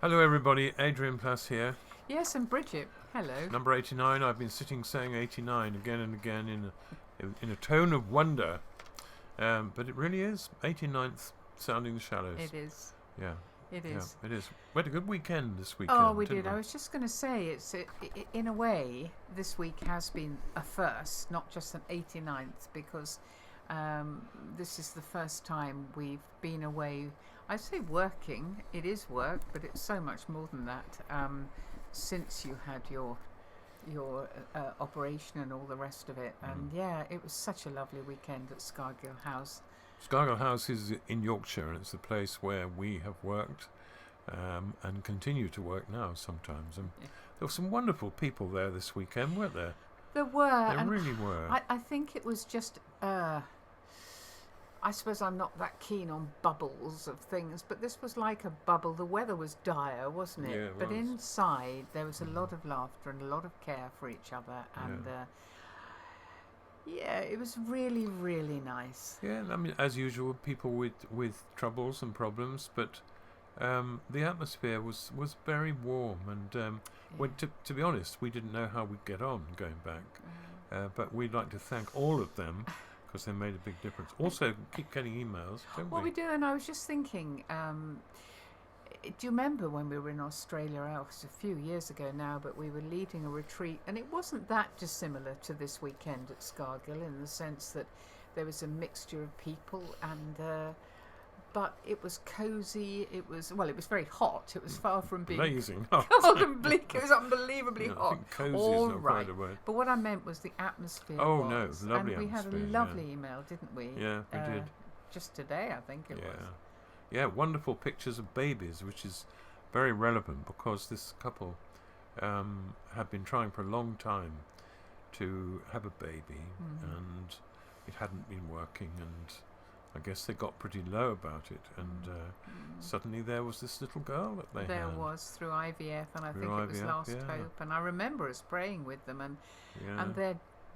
Hello everybody, Adrian Plus here. Yes, and Bridget. Hello. Number 89. I've been sitting saying 89 again and again in a tone of wonder. But it really is 89th Sounding the Shallows. It is. Yeah. It is. Yeah, it is. We had a good weekend this weekend. Oh, we didn't did. I was just going to say, in a way, this week has been a first, not just an 89th, because this is the first time we've been away. I say working. It is work, but it's so much more than that. Since you had your operation and all the rest of it, and yeah, it was such a lovely weekend at Scargill House. Scargill House is in Yorkshire, and it's the place where we have worked and continue to work now sometimes. And there were some wonderful people there this weekend, weren't there? There were. There really were. I think it was just... I suppose I'm not that keen on bubbles of things, but this was like a bubble. The weather was dire, wasn't it? Yeah, it but was. Inside there was a lot of laughter and a lot of care for each other, and it was really, really nice. Yeah, I mean, as usual, people with troubles and problems, but the atmosphere was very warm, and when to be honest, we didn't know how we'd get on going back, but we'd like to thank all of them because they made a big difference. Also, keep getting emails, don't we? Well, we do, and I was just thinking, do you remember when we were in Australia? It was a few years ago now, but we were leading a retreat, and it wasn't that dissimilar to this weekend at Scargill in the sense that there was a mixture of people, and but it was cosy. It was very hot. It was far from being blazing cold and bleak. It was unbelievably I hot. think cosy All is not right. quite a word. But what I meant was the atmosphere. Oh, was. no, lovely and we atmosphere, had a lovely email, didn't we? Yeah, we did. Just today, I think it was. Yeah, wonderful pictures of babies, which is very relevant because this couple have been trying for a long time to have a baby, and it hadn't been working, and I guess they got pretty low about it, and suddenly there was this little girl that they There had. was through IVF, and I Through think it was IVF, Last yeah. Hope, and I remember us praying with them, and Yeah.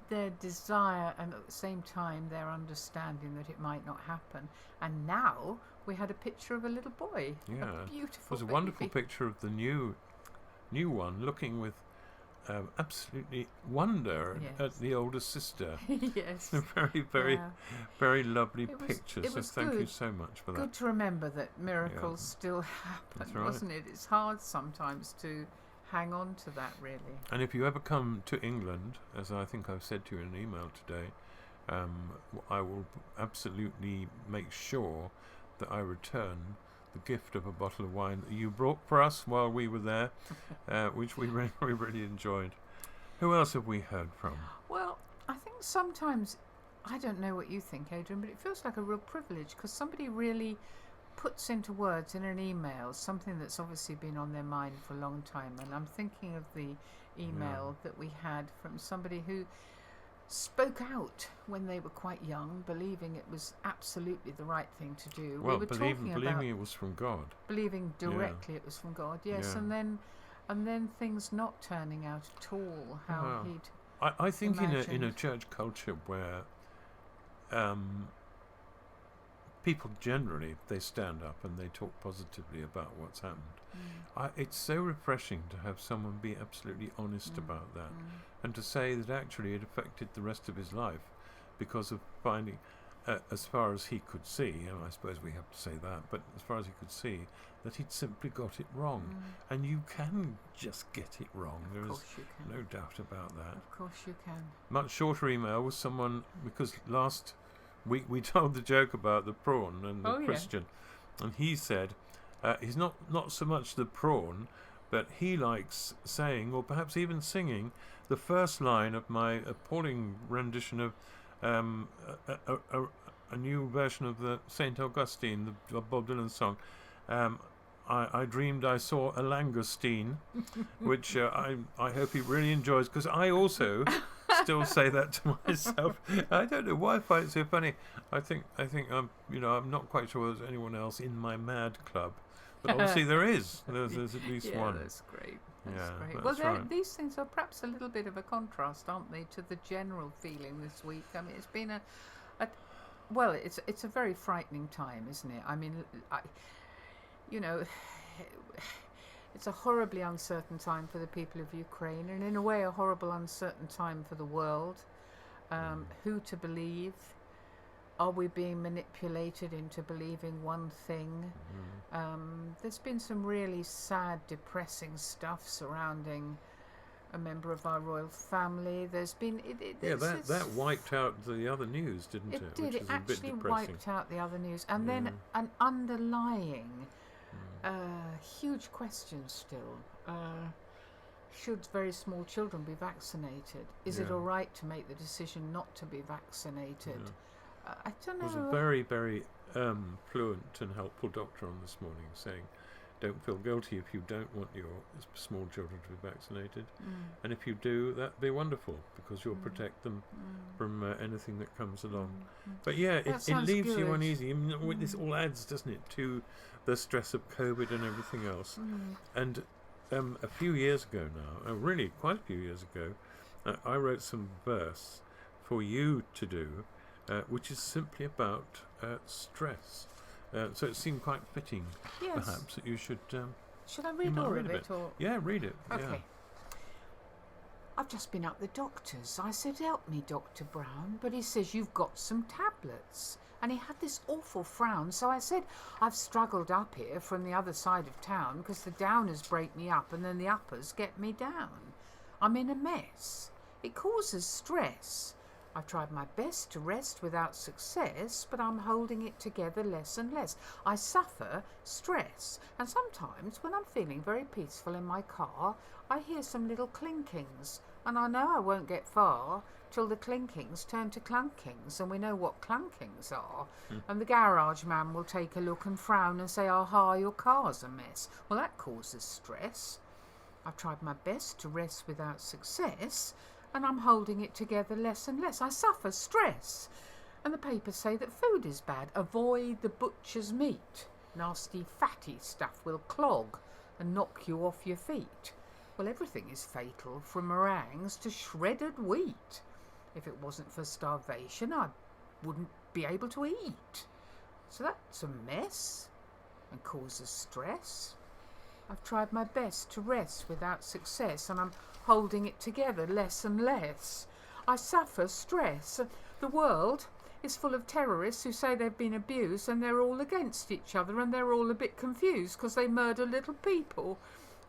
their desire, and at the same time their understanding that it might not happen. And now we had a picture of a little boy, Yeah. a It beautiful was a baby. wonderful picture of the new one, looking with absolutely wonder Yes. at the older sister. Yes. Very, Yeah. very lovely It was- picture. it So was thank you good. so much for that. Good to remember that miracles still happen, That's right. wasn't it? It's hard sometimes to hang on to that, really. And if you ever come to England, as I think I've said to you in an email today, I will absolutely make sure that I return the gift of a bottle of wine that you brought for us while we were there, which we really enjoyed. Who else have we heard from? Well, I think sometimes, I don't know what you think, Adrian, but it feels like a real privilege because somebody really puts into words in an email something that's obviously been on their mind for a long time. And I'm thinking of the email that we had from somebody who spoke out when they were quite young, believing it was absolutely the right thing to do. Well, we were talking about believing it was from God. believing directly it was from God, yes, Yeah. and then things not turning out at all how Well, he'd I think in a imagined. church culture where people generally, if they stand up and they talk positively about what's happened, it's so refreshing to have someone be absolutely honest about that, and to say that actually it affected the rest of his life because of finding, as far as he could see, and I suppose we have to say that, but as far as he could see, that he'd simply got it wrong. And you can just get it wrong. Of There is course you can. no doubt about that. Of course you can. Much shorter email was someone, because last week we told the joke about the prawn and the Oh, yeah. Christian, and he said he's not so much the prawn, but he likes saying, or perhaps even singing, the first line of my appalling rendition of a new version of the St. Augustine, the Bob Dylan song. I dreamed I saw a langoustine, which I hope he really enjoys, because I also still say that to myself. I don't know why I find it so funny. I think I'm not quite sure there's anyone else in my mad club, but obviously there is. There's at least one. That's great. That's Yeah, great. that's Well, right. these things are perhaps a little bit of a contrast, aren't they, to the general feeling this week? I mean, it's been it's a very frightening time, isn't it? I mean, It's a horribly uncertain time for the people of Ukraine, and in a way a horrible uncertain time for the world. Who to believe? Are we being manipulated into believing one thing? There's been some really sad, depressing stuff surrounding a member of our royal family. There's been that wiped out the other news, didn't it? It did. Which It is a bit actually depressing. wiped out the other news, and then an underlying huge question still. Should very small children be vaccinated? Is it all right to make the decision not to be vaccinated? I don't know. There was a very, very fluent and helpful doctor on this morning saying, don't feel guilty if you don't want your small children to be vaccinated. And if you do, that'd be wonderful, because you'll protect them from anything that comes along. But yeah, it leaves you uneasy. I mean, this all adds, doesn't it, to the stress of COVID and everything else. And a few years ago now, really quite a few years ago, I wrote some verse for you to do, which is simply about stress. So it seemed quite fitting, perhaps, that you should... should I read all of it? Or? Yeah, read it. Okay. Yeah. I've just been up the doctor's. I said, help me, Dr. Brown. But he says, you've got some tablets. And he had this awful frown. So I said, I've struggled up here from the other side of town because the downers break me up and then the uppers get me down. I'm in a mess. It causes stress. I've tried my best to rest without success, but I'm holding it together less and less. I suffer stress, and sometimes when I'm feeling very peaceful in my car, I hear some little clinkings, and I know I won't get far till the clinkings turn to clunkings, and we know what clunkings are. And the garage man will take a look and frown and say, aha, your car's a mess. Well, that causes stress. I've tried my best to rest without success, and I'm holding it together less and less. I suffer stress. And the papers say that food is bad. Avoid the butcher's meat. Nasty fatty stuff will clog and knock you off your feet. Well, everything is fatal, from meringues to shredded wheat. If it wasn't for starvation, I wouldn't be able to eat. So that's a mess and causes stress. I've tried my best to rest without success, and I'm holding it together less and less. I suffer stress. The world is full of terrorists who say they've been abused, and they're all against each other, and they're all a bit confused because they murder little people.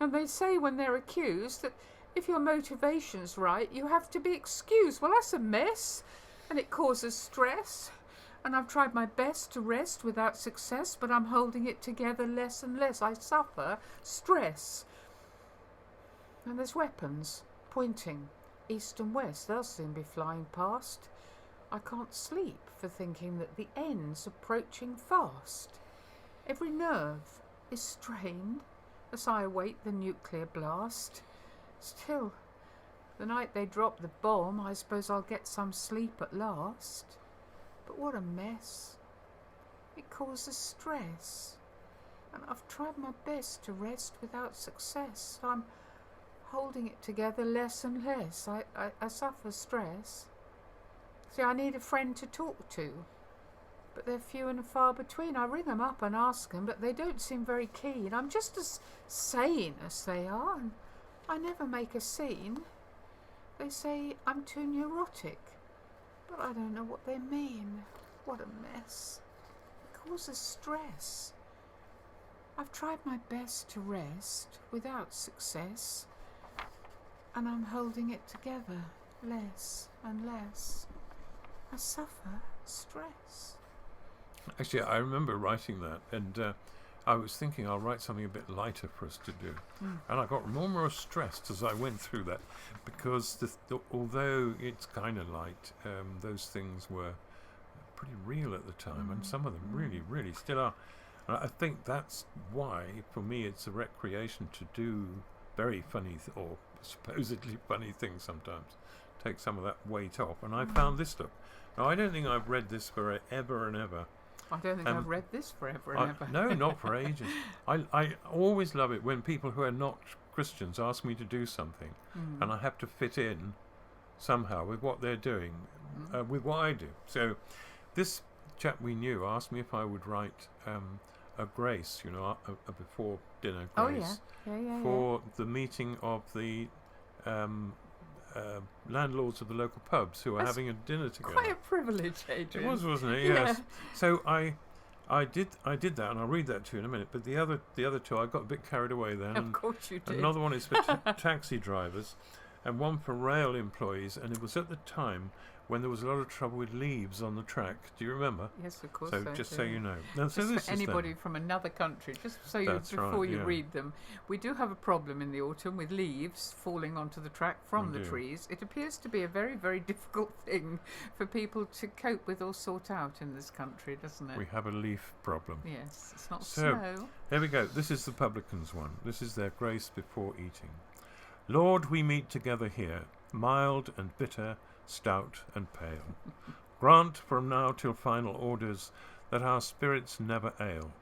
And they say when they're accused that if your motivation's right, you have to be excused. Well, that's a mess, and it causes stress. And I've tried my best to rest without success, but I'm holding it together less and less. I suffer stress. And there's weapons pointing east and west. They'll soon be flying past. I can't sleep for thinking that the end's approaching fast. Every nerve is strained as I await the nuclear blast. Still, the night they drop the bomb, I suppose I'll get some sleep at last. But what a mess. It causes stress. And I've tried my best to rest without success. I'm holding it together less and less. I suffer stress. See, I need a friend to talk to, but they're few and far between. I ring them up and ask them, but they don't seem very keen. I'm just as sane as they are, and I never make a scene. They say I'm too neurotic, but I don't know what they mean. What a mess. It causes stress. I've tried my best to rest without success, and I'm holding it together less and less. I suffer stress. Actually, I remember writing that, and I was thinking I'll write something a bit lighter for us to do. And I got more and more stressed as I went through that, because although it's kind of light, those things were pretty real at the time, and some of them really, really still are. And I think that's why, for me, it's a recreation to do very funny or supposedly funny things sometimes. Take some of that weight off. And I found this book. Now, I don't think I've read this forever and ever. I don't think I've read this forever and ever. No, not for ages. I always love it when people who are not Christians ask me to do something, and I have to fit in somehow with what they're doing, with what I do. So this chap we knew asked me if I would write a grace, a before dinner Oh grace yeah. for the meeting of the landlords of the local pubs who were That's having a dinner together. Quite a privilege, Adrian. It was, wasn't it? Yeah. Yes. So I did that, and I'll read that to you in a minute. But the other two, I got a bit carried away then. Of course you did. Another one is for taxi drivers, and one for rail employees. And it was at the time when there was a lot of trouble with leaves on the track. Do you remember? Yes, of course. So just so you know. Now, so just this for is anybody from another country, just so That's before right, you yeah. read them, we do have a problem in the autumn with leaves falling onto the track from We the do. trees. It appears to be a very, very difficult thing for people to cope with or sort out in this country, doesn't it? We have a leaf problem. Yes, it's not So, snow. Here we go. This is the publicans' one. This is their grace before eating. Lord, we meet together here, mild and bitter, stout and pale. Grant from now till final orders that our spirits never ail.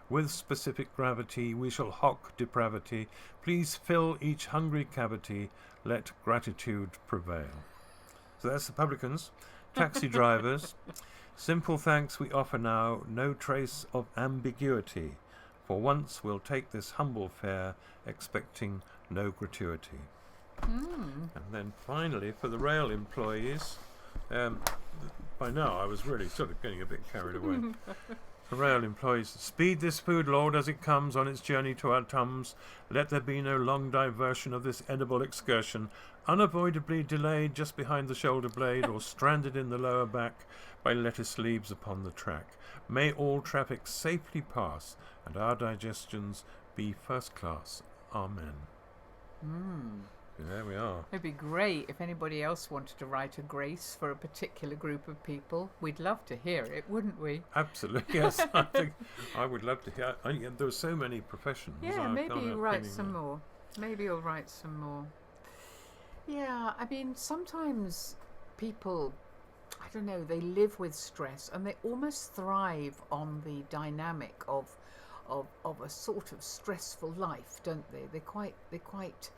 With specific gravity we shall hock depravity. Please fill each hungry cavity. Let gratitude prevail. So that's the publicans. Taxi drivers. Simple thanks we offer now, no trace of ambiguity. For once we'll take this humble fare, expecting no gratuity. And then finally, for the rail employees, by now I was really sort of getting a bit carried away. For rail employees, speed this food, Lord, as it comes on its journey to our tums. Let there be no long diversion of this edible excursion, unavoidably delayed just behind the shoulder blade or stranded in the lower back by lettuce leaves upon the track. May all traffic safely pass and our digestions be first class. Amen. There we are. It'd be great if anybody else wanted to write a grace for a particular group of people. We'd love to hear it, wouldn't we? Absolutely, yes. I think I would love to hear. There are so many professions. Yeah, I maybe can't you'll help write thinking some that. more. Maybe you'll write some more. Yeah, I mean, sometimes people, I don't know, they live with stress and they almost thrive on the dynamic of a sort of stressful life, don't they? They quite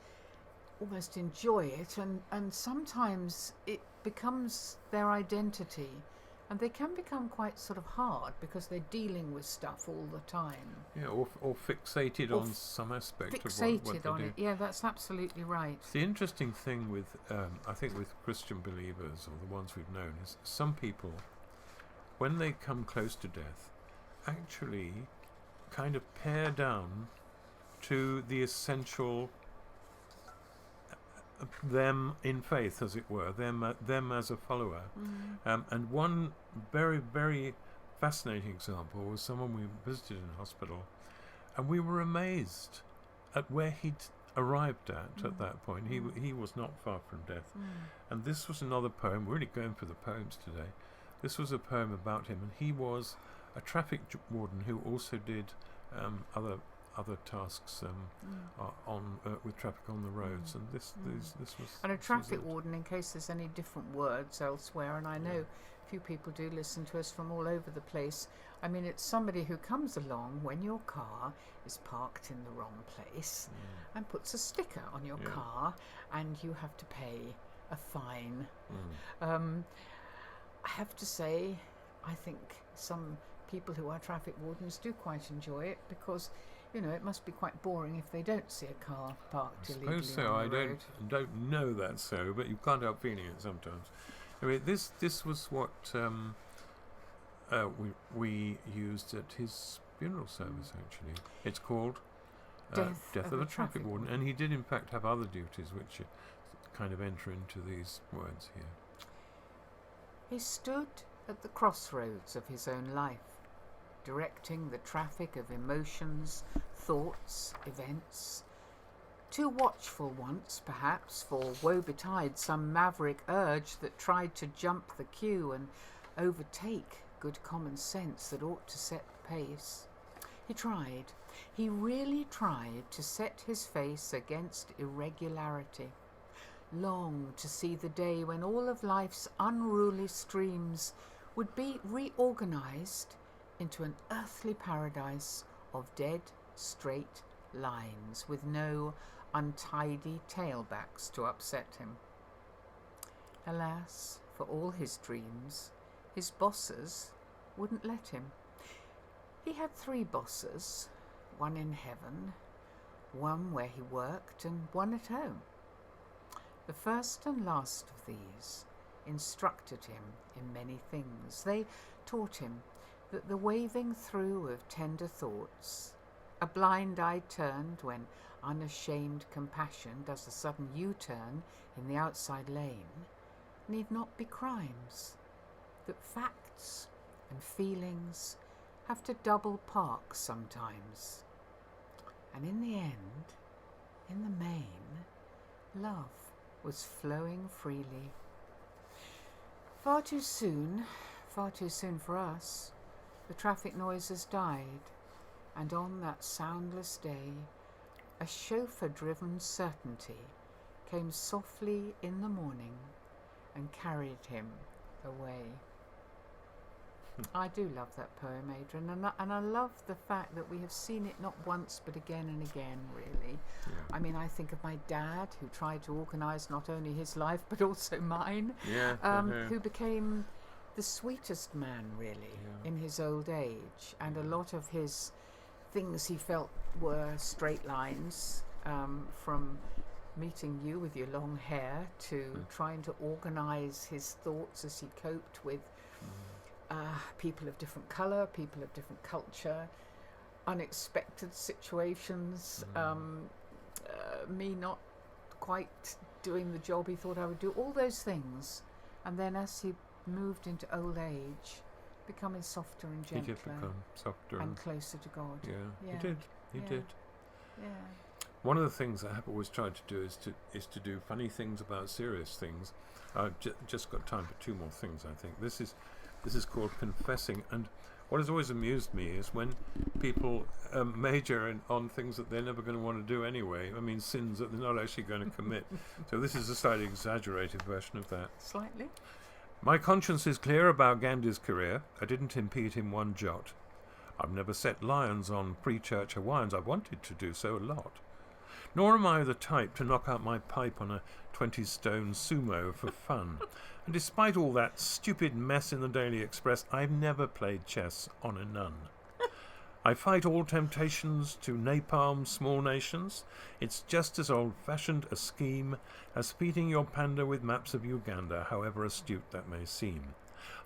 almost enjoy it, and sometimes it becomes their identity, and they can become quite sort of hard because they're dealing with stuff all the time. Yeah, or fixated on some aspect of what they On do. it. Yeah, that's absolutely right. The interesting thing with, I think with Christian believers, or the ones we've known, is some people, when they come close to death, actually kind of pare down to the essential them in faith, as it were, them as a follower. And one very, very fascinating example was someone we visited in hospital, and we were amazed at where he'd arrived at that point. He was not far from death. And this was another poem. We're really going for the poems today. This was a poem about him, and he was a traffic warden who also did other tasks with traffic on the roads, and this was. And a this was traffic it. warden, in case there's any different words elsewhere, and I know a few people do listen to us from all over the place. I mean, it's somebody who comes along when your car is parked in the wrong place and puts a sticker on your car, and you have to pay a fine. I have to say, I think some people who are traffic wardens do quite enjoy it, because it must be quite boring if they don't see a car parked illegally Suppose so. on the I road. don't know that's so, but you can't help feeling it sometimes. I mean, this was what we used at his funeral service. Actually, it's called Death of a Traffic Warden, and he did in fact have other duties which kind of enter into these words here. He stood at the crossroads of his own life, directing the traffic of emotions, thoughts, events. Too watchful once, perhaps, for woe betide some maverick urge that tried to jump the queue and overtake good common sense that ought to set the pace. He really tried to set his face against irregularity. Longed to see the day when all of life's unruly streams would be reorganized into an earthly paradise of dead, straight lines with no untidy tailbacks to upset him. Alas, for all his dreams, his bosses wouldn't let him. He had 3 bosses, one in heaven, one where he worked, and one at home. The first and last of these instructed him in many things. They taught him that the waving through of tender thoughts, a blind eye turned when unashamed compassion does a sudden U-turn in the outside lane, need not be crimes, that facts and feelings have to double park sometimes. And in the end, in the main, love was flowing freely. Far too soon for us, the traffic noises died, and on that soundless day, a chauffeur-driven certainty came softly in the morning and carried him away. I do love that poem, Adrian, and I love the fact that we have seen it not once but again and again, really. Yeah. I mean, I think of my dad, who tried to organise not only his life but also mine, who became the sweetest man, really, in his old age, and a lot of his things he felt were straight lines, from meeting you with your long hair to trying to organise his thoughts as he coped with people of different colour, people of different culture, unexpected situations, me not quite doing the job he thought I would do, all those things. And then as he moved into old age, becoming softer and gentler. He did become softer and closer to God. Yeah. He did. Yeah. One of the things I have always tried to do is to do funny things about serious things. I've just got time for 2 more things, I think. This is called confessing, and what has always amused me is when people major on things that they're never going to want to do anyway. I mean, sins that they're not actually going to commit. So this is a slightly exaggerated version of that. Slightly. My conscience is clear about Gandhi's career. I didn't impede him one jot. I've never set lions on pre-church Hawaiians. I wanted to do so a lot. Nor am I the type to knock out my pipe on a 20-stone sumo for fun. And despite all that stupid mess in the Daily Express, I've never played chess on a nun. I fight all temptations to napalm small nations. It's just as old-fashioned a scheme as feeding your panda with maps of Uganda, however astute that may seem.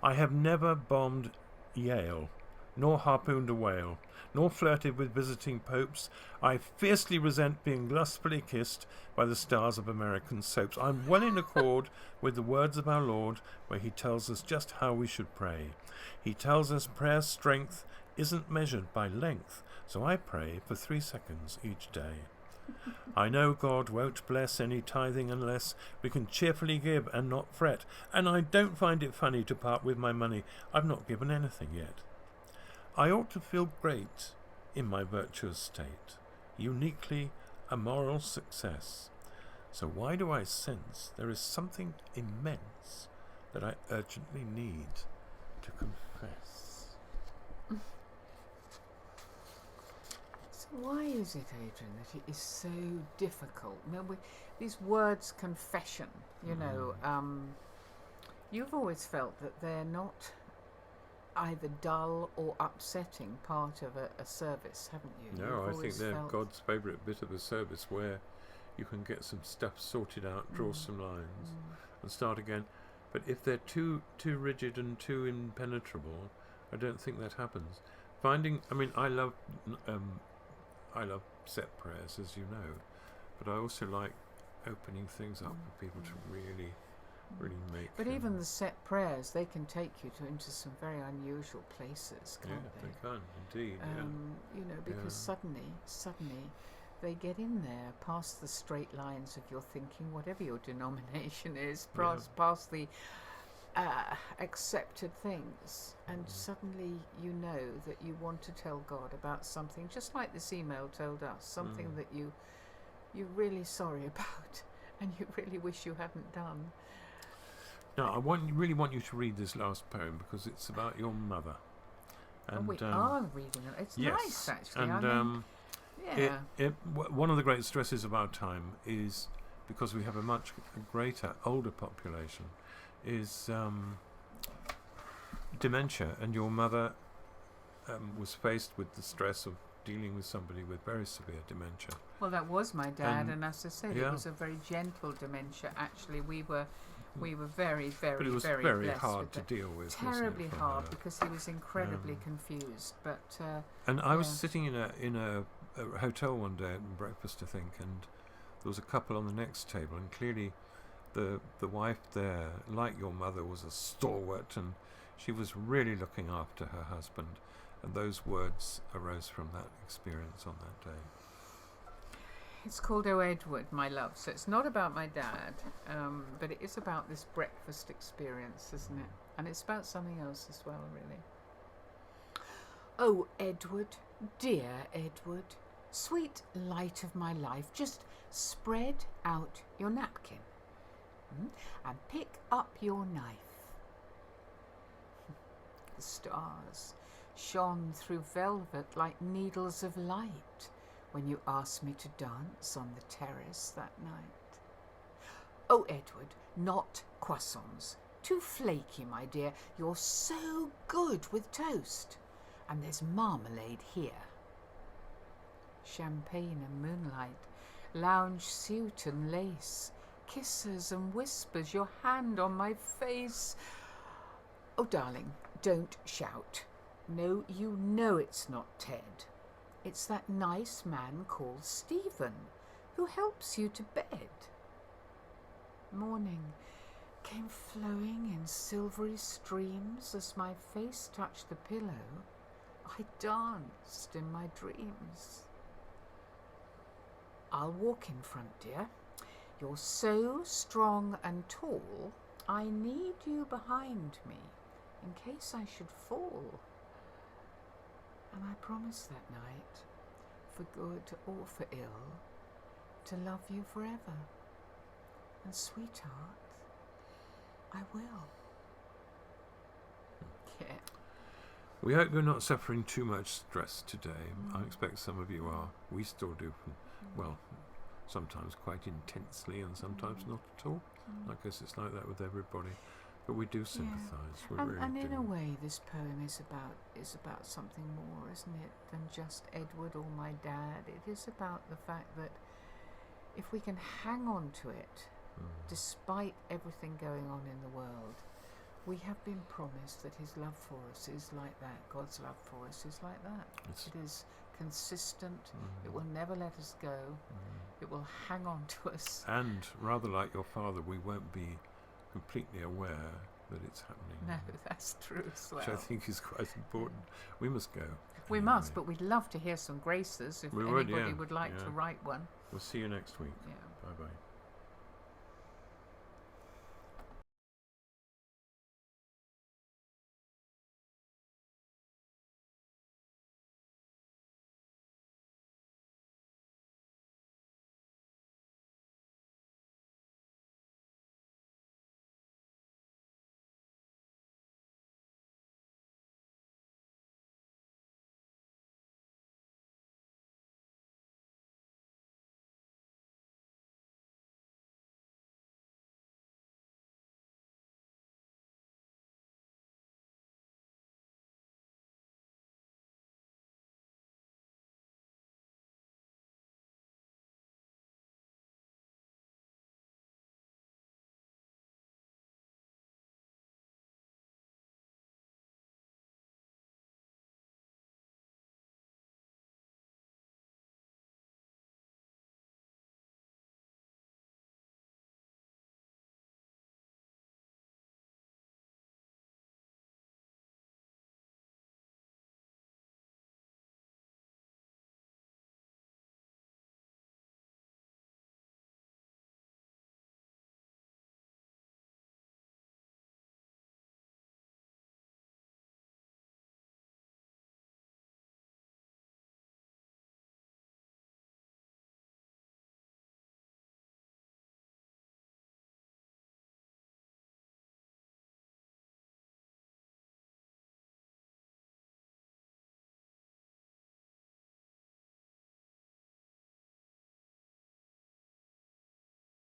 I have never bombed Yale, nor harpooned a whale, nor flirted with visiting popes. I fiercely resent being lustfully kissed by the stars of American soaps. I'm well in accord with the words of our Lord, where he tells us just how we should pray. He tells us prayer's strength isn't measured by length, so I pray for 3 seconds each day. I know God won't bless any tithing unless we can cheerfully give and not fret, and I don't find it funny to part with my money. I've not given anything yet. I ought to feel great in my virtuous state, uniquely a moral success. So why do I sense there is something immense that I urgently need to confess? So why is it, Adrian, that it is so difficult? No, these words, confession, you've always felt that they're not either dull or upsetting part of a service, haven't you? No, I think they're God's favourite bit of a service, where you can get some stuff sorted out, draw some lines, and start again. But if they're too rigid and too impenetrable, I don't think that happens. I love set prayers, as you know, but I also like opening things up for people to really make. But even the set prayers, they can take you into some very unusual places, can't they? They can indeed. Because suddenly they get in there past the straight lines of your thinking, whatever your denomination is, past the accepted things, and suddenly you know that you want to tell God about something, just like this email told us, something that you're really sorry about and you really wish you hadn't done. Now, I really want you to read this last poem, because it's about your mother. And we are reading it. It's nice, actually. And one of the great stresses of our time is, because we have a much greater, older population, is dementia. And your mother was faced with the stress of dealing with somebody with very severe dementia. Well, that was my dad, and as I said, yeah. it was a very gentle dementia. Actually, we were very, very, but it was very, very blessed hard with to that. deal with. Terribly wasn't it, hard because he was incredibly confused. But and I was sitting in a hotel one day at breakfast, I think, and there was a couple on the next table, and clearly the wife there, like your mother, was a stalwart, and she was really looking after her husband, and those words arose from that experience on that day. It's called Oh Edward, my love, so it's not about my dad, but it is about this breakfast experience, isn't it? And it's about something else as well, really. Oh, Edward, dear Edward, sweet light of my life, just spread out your napkin and pick up your knife. The stars shone through velvet like needles of light when you asked me to dance on the terrace that night. Oh, Edward, not croissants. Too flaky, my dear. You're so good with toast. And there's marmalade here. Champagne and moonlight, lounge suit and lace, kisses and whispers, your hand on my face. Oh, darling, don't shout. No, you know it's not Ted. It's that nice man called Stephen who helps you to bed. Morning came flowing in silvery streams as my face touched the pillow. I danced in my dreams. I'll walk in front, dear. You're so strong and tall, I need you behind me in case I should fall. And I promised that night, for good or for ill, to love you forever. And sweetheart, I will. Yeah. We hope you're not suffering too much stress today. I expect some of you are. We still do. Well, sometimes quite intensely and sometimes not at all. I guess it's like that with everybody. But we do sympathise. Yeah. We really and in do. a way, this poem is about something more, isn't it, than just Edward or my dad. It is about the fact that if we can hang on to it, despite everything going on in the world, we have been promised that his love for us is like that. God's love for us is like that. It is consistent. It will never let us go. It will hang on to us. And rather like your father, we won't be completely aware that it's happening. No, that's true as well. Which I think is quite important. We must go. We anyway. must, but we'd love to hear some graces if anybody would like to write one. We'll see you next week. Yeah. Bye-bye.